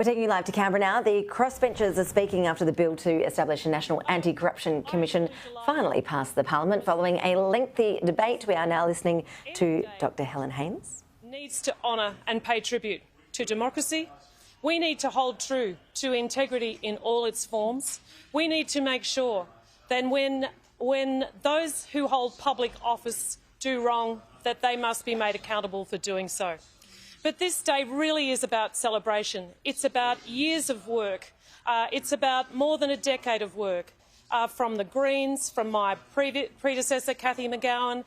We're taking you live to Canberra now. The Crossbenchers are speaking after the bill to establish a National Anti-Corruption Commission finally passed the Parliament following a lengthy debate. We are now listening to Dr Helen Haines. Needs to honour and pay tribute to democracy. We need to hold true to integrity in all its forms. We need to make sure that when those who hold public office do wrong, that they must be made accountable for doing so. But this day really is about celebration. It's about years of work. It's about more than a decade of work from the Greens, from my predecessor, Cathy McGowan,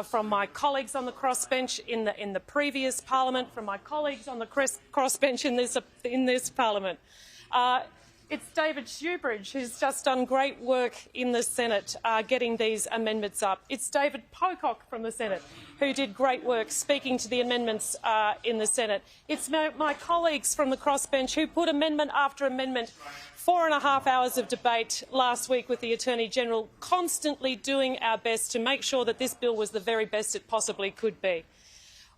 from my colleagues on the crossbench in the previous parliament, from my colleagues on the crossbench in this parliament. It's David Shoebridge who's just done great work in the Senate getting these amendments up. It's David Pocock from the Senate who did great work speaking to the amendments in the Senate. It's my colleagues from the crossbench who put amendment after amendment, 4.5 hours of debate last week with the Attorney-General, constantly doing our best to make sure that this bill was the very best it possibly could be.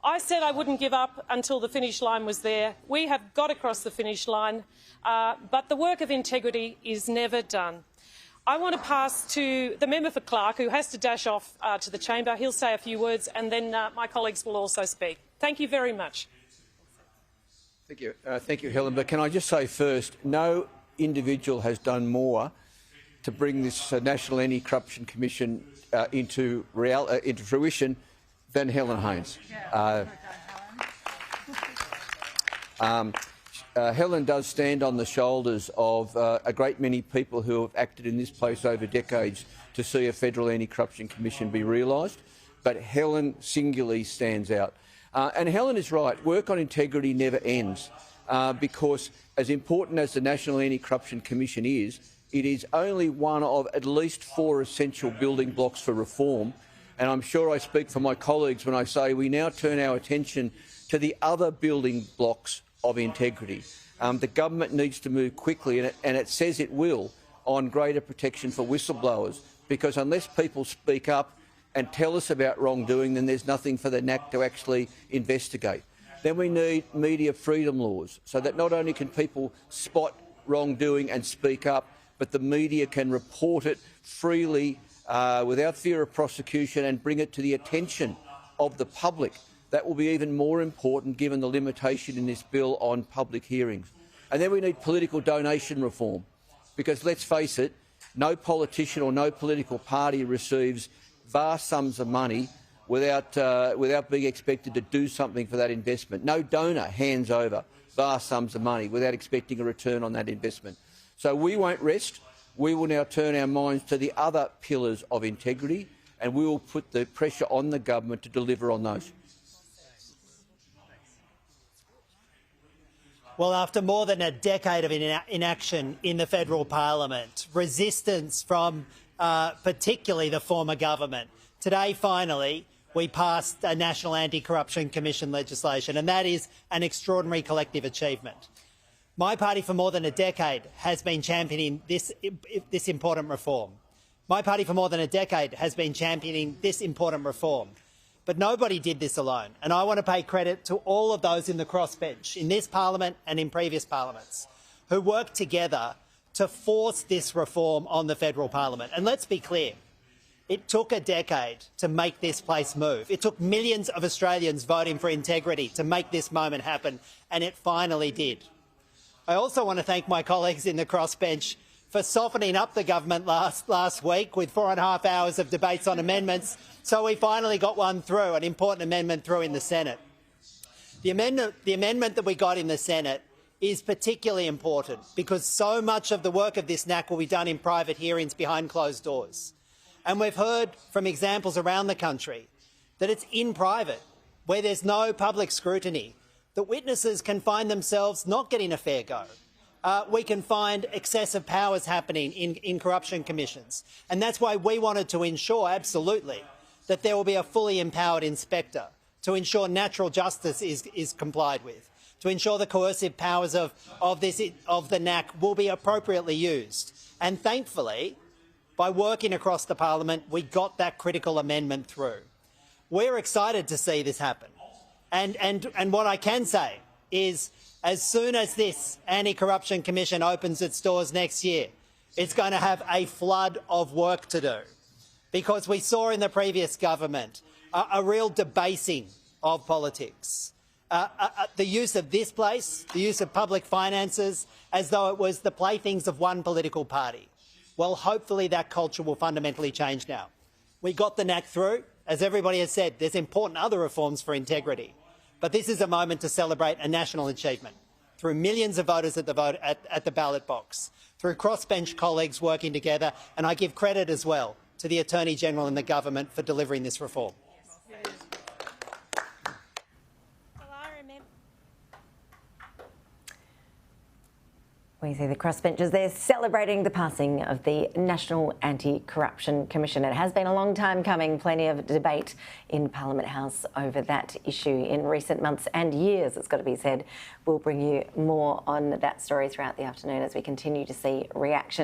I said I wouldn't give up until the finish line was there. We have got across the finish line, but the work of integrity is never done. I want to pass to the member for Clark, who has to dash off to the chamber. He'll say a few words, and then my colleagues will also speak. Thank you very much. Thank you, Helen. But can I just say first, no individual has done more to bring this National Anti-Corruption Commission into fruition than Helen Haines. Helen does stand on the shoulders of a great many people who have acted in this place over decades to see a federal anti-corruption commission be realised, but Helen singularly stands out. And Helen is right, work on integrity never ends, because as important as the National Anti-Corruption Commission is, it is only one of at least 4 essential building blocks for reform. And I'm sure I speak for my colleagues when I say we now turn our attention to the other building blocks of integrity. The government needs to move quickly, and it says it will, on greater protection for whistleblowers, because unless people speak up and tell us about wrongdoing, then there's nothing for the NACC to actually investigate. Then we need media freedom laws, so that not only can people spot wrongdoing and speak up, but the media can report it freely without fear of prosecution and bring it to the attention of the public. That will be even more important given the limitation in this bill on public hearings. And then we need political donation reform, because let's face it, no politician or no political party receives vast sums of money without being expected to do something for that investment. No donor hands over vast sums of money without expecting a return on that investment. So we won't rest. We will now turn our minds to the other pillars of integrity, and we will put the pressure on the government to deliver on those. Well, after more than a decade of inaction in the federal parliament, resistance from particularly the former government, today finally we passed a National Anti-Corruption Commission legislation, and that is an extraordinary collective achievement. My party for more than a decade has been championing this important reform. My party for more than a decade has been championing this important reform. But nobody did this alone, and I want to pay credit to all of those in the crossbench, in this parliament and in previous parliaments, who worked together to force this reform on the federal parliament. And let's be clear, it took a decade to make this place move. It took millions of Australians voting for integrity to make this moment happen, and it finally did. I also want to thank my colleagues in the crossbench for softening up the government last week with 4.5 hours of debates on amendments, so we finally got one through, an important amendment through in the Senate. The amendment that we got in the Senate is particularly important because so much of the work of this NACC will be done in private hearings behind closed doors. And we've heard from examples around the country that it's in private, where there's no public scrutiny, that witnesses can find themselves not getting a fair go. We can find excessive powers happening in corruption commissions. And that's why we wanted to ensure, absolutely, that there will be a fully empowered inspector, to ensure natural justice is complied with, to ensure the coercive powers of the NACC will be appropriately used. And thankfully, by working across the parliament, we got that critical amendment through. We're excited to see this happen. And what I can say is as soon as this Anti-Corruption Commission opens its doors next year, it's going to have a flood of work to do, because we saw in the previous government a real debasing of politics. The use of this place, the use of public finances as though it was the playthings of one political party. Well, hopefully that culture will fundamentally change now. We got the NACC through. As everybody has said, there's important other reforms for integrity. But this is a moment to celebrate a national achievement through millions of voters at the ballot box, through crossbench colleagues working together, and I give credit as well to the Attorney-General and the government for delivering this reform. We see the crossbenchers there celebrating the passing of the National Anti-Corruption Commission. It has been a long time coming, plenty of debate in Parliament House over that issue in recent months and years, it's got to be said. We'll bring you more on that story throughout the afternoon as we continue to see reaction.